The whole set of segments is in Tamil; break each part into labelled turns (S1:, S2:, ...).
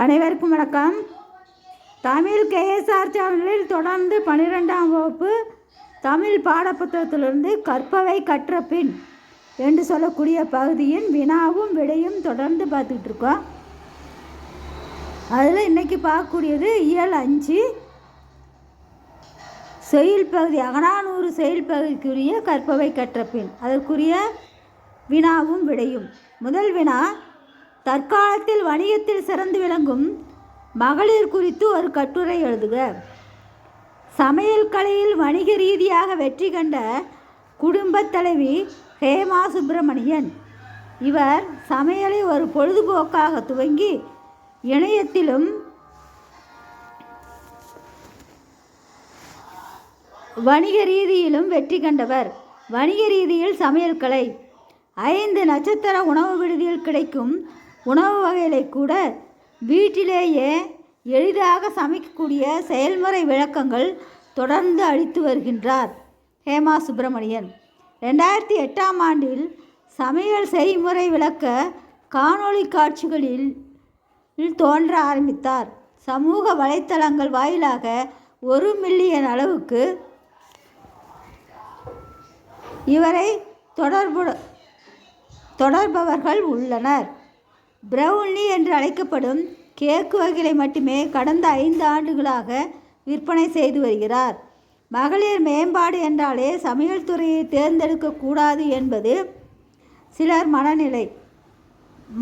S1: அனைவருக்கும் வணக்கம். தமிழ் கேஎஸ்ஆர் சேனலில் தொடர்ந்து 12ஆம் வகுப்பு தமிழ் பாடப்புத்தகத்திலிருந்து கற்பவை கற்ற பின் என்று சொல்லக்கூடிய பகுதியின் வினாவும் விடையும் தொடர்ந்து பார்த்துக்கிட்டு இருக்கோம். அதில் இன்றைக்கி பார்க்கக்கூடியது இயல் 5 செயல் பகுதி, அகநானூறு செயல் பகுதிக்குரிய கற்பவை கற்ற பின், அதற்குரிய வினாவும் விடையும். முதல் வினா, தற்காலத்தில் வணிகத்தில் சிறந்து விளங்கும் மகளிர் குறித்து ஒரு கட்டுரை எழுதுக. சமையல் கலையில் வணிக ரீதியாக வெற்றி கண்ட குடும்பத் தலைவி ஹேமா சுப்பிரமணியன். இவர் சமையலை ஒரு பொழுதுபோக்காக துவங்கி இணையத்திலும் வணிக ரீதியிலும் வெற்றி கண்டவர். வணிக ரீதியில் சமையல் கலை 5 நட்சத்திர உணவு விடுதியில் கிடைக்கும் உணவு வகைகளை கூட வீட்டிலேயே எளிதாக சமைக்கக்கூடிய செயல்முறை விளக்கங்கள் தொடர்ந்து அளித்து வருகின்றார் ஹேமா சுப்பிரமணியன். 2008ஆம் ஆண்டில் சமையல் செய்முறை விளக்க காணொளி காட்சிகளில் தோன்ற ஆரம்பித்தார். சமூக வலைத்தளங்கள் வாயிலாக 1 மில்லியன் அளவுக்கு இவரை தொடர்பவர்கள் உள்ளனர். பிரவுனி என்று அழைக்கப்படும் கேக்கு வகைகளை மட்டுமே கடந்த 5 ஆண்டுகளாக விற்பனை செய்து வருகிறார். மகளிர் மேம்பாடு என்றாலே சமையல் துறையை தேர்ந்தெடுக்கக்கூடாது என்பது சிலர்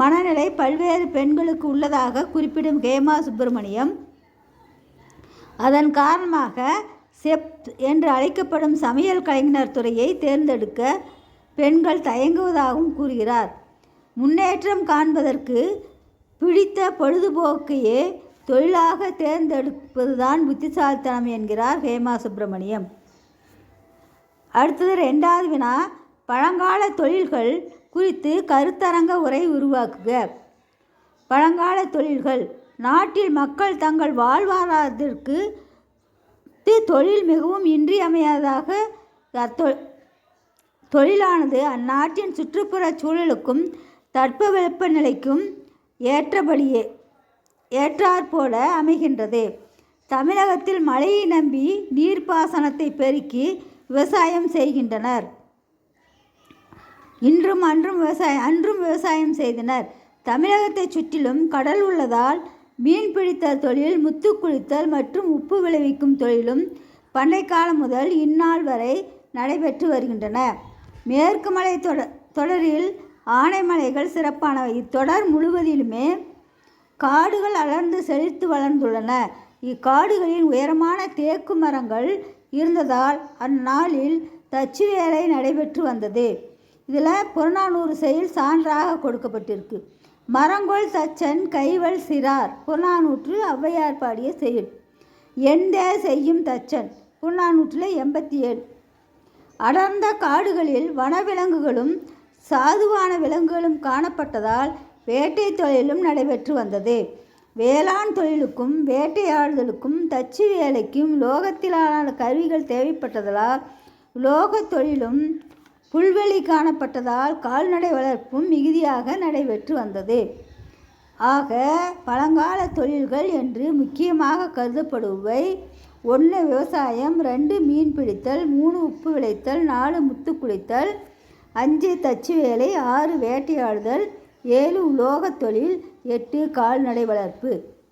S1: மனநிலை பல்வேறு பெண்களுக்கு உள்ளதாக குறிப்பிடும் ஹேமா சுப்பிரமணியம், அதன் காரணமாக செப் என்று அழைக்கப்படும் சமையல் கலைஞர் துறையை தேர்ந்தெடுக்க பெண்கள் தயங்குவதாகவும் கூறுகிறார். முன்னேற்றம் காண்பதற்கு பிடித்த பொழுதுபோக்கையே தொழிலாக தேர்ந்தெடுப்பதுதான் புத்திசாலித்தனம் என்கிறார் ஹேமா சுப்பிரமணியம். அடுத்தது 2வது வினா, பழங்கால தொழில்கள் குறித்து கருத்தரங்க உரை உருவாக்குக. பழங்கால தொழில்கள். நாட்டில் மக்கள் தங்கள் வாழ்வாதாரத்திற்கு தொழில் மிகவும் இன்றியமையாததாக தொழிலானது அந்நாட்டின் சுற்றுப்புற சூழலுக்கும் தட்பவெப்ப நிலைக்கும் ஏற்றாற்போல அமைகின்றது. தமிழகத்தில் மழையை நம்பி நீர்ப்பாசனத்தை பெருக்கி விவசாயம் செய்கின்றனர். அன்றும் விவசாயம் செய்தனர். தமிழகத்தை சுற்றிலும் கடல் உள்ளதால் மீன் பிடித்தல் தொழில், முத்து குளித்தல் மற்றும் உப்பு விளைவிக்கும் தொழிலும் பண்டை காலம் முதல் இந்நாள் வரை நடைபெற்று வருகின்றன. மேற்கு மலை தொடரில் ஆனைமலைகள் சிறப்பானவை. இத்தொடர் முழுவதிலுமே காடுகள் அடர்ந்து செழித்து வளர்ந்துள்ளன. இக்காடுகளின் உயரமான தேக்கு மரங்கள் இருந்ததால் அந்நாளில் தச்சு வேலை நடைபெற்று வந்தது. இதில் புறநானூறு செயல் சான்றாக கொடுக்கப்பட்டிருக்கு. மரங்கொள் தச்சன் கைவல் சிறார் புறநானூற்று ஔவையார் பாடிய செயல். எந்தே செய்யும் தச்சன் புறநானூற்றில் 87. அடர்ந்த காடுகளில் வனவிலங்குகளும் சாதுவான விலங்குகளும் காணப்பட்டதால் வேட்டை தொழிலும் நடைபெற்று வந்தது. வேளாண் தொழிலுக்கும் வேட்டையாடுதலுக்கும் தச்சு வேலைக்கும் லோகத்திலான கருவிகள் தேவைப்பட்டதால் லோகத் தொழிலும் புல்வெளி காணப்பட்டதால் கால்நடை வளர்ப்பும் மிகுதியாக நடைபெற்று வந்தது. ஆக பழங்கால தொழில்கள் என்று முக்கியமாக கருதப்படுபவை 1 விவசாயம், 2 மீன் பிடித்தல், 3 உப்பு விளைத்தல், 4 முத்து குளித்தல், 5 தச்சு வேலை, 6 வேட்டையாடுதல், 7 உலோகத் தொழில், 8 கால்நடை வளர்ப்பு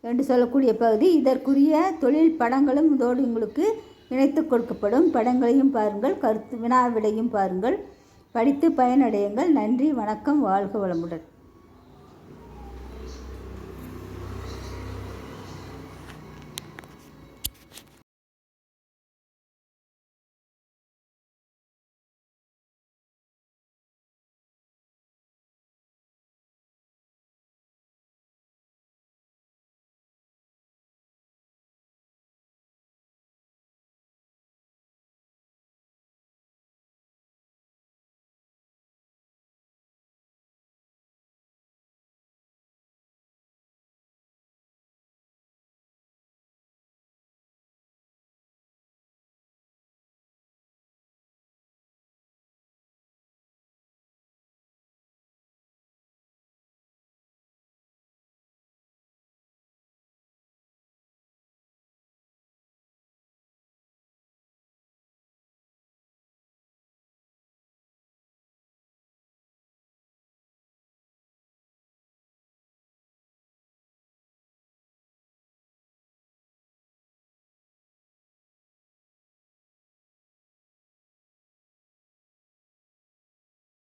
S1: என்று சொல்லக்கூடிய பகுதி. இதற்குரிய தொழில் படங்களும் இதோடு உங்களுக்கு இணைத்து கொடுக்கப்படும். படங்களையும் பாருங்கள், வினா விடையும் பாருங்கள், படித்து பயனடையுங்கள். நன்றி, வணக்கம், வாழ்க வளமுடன்.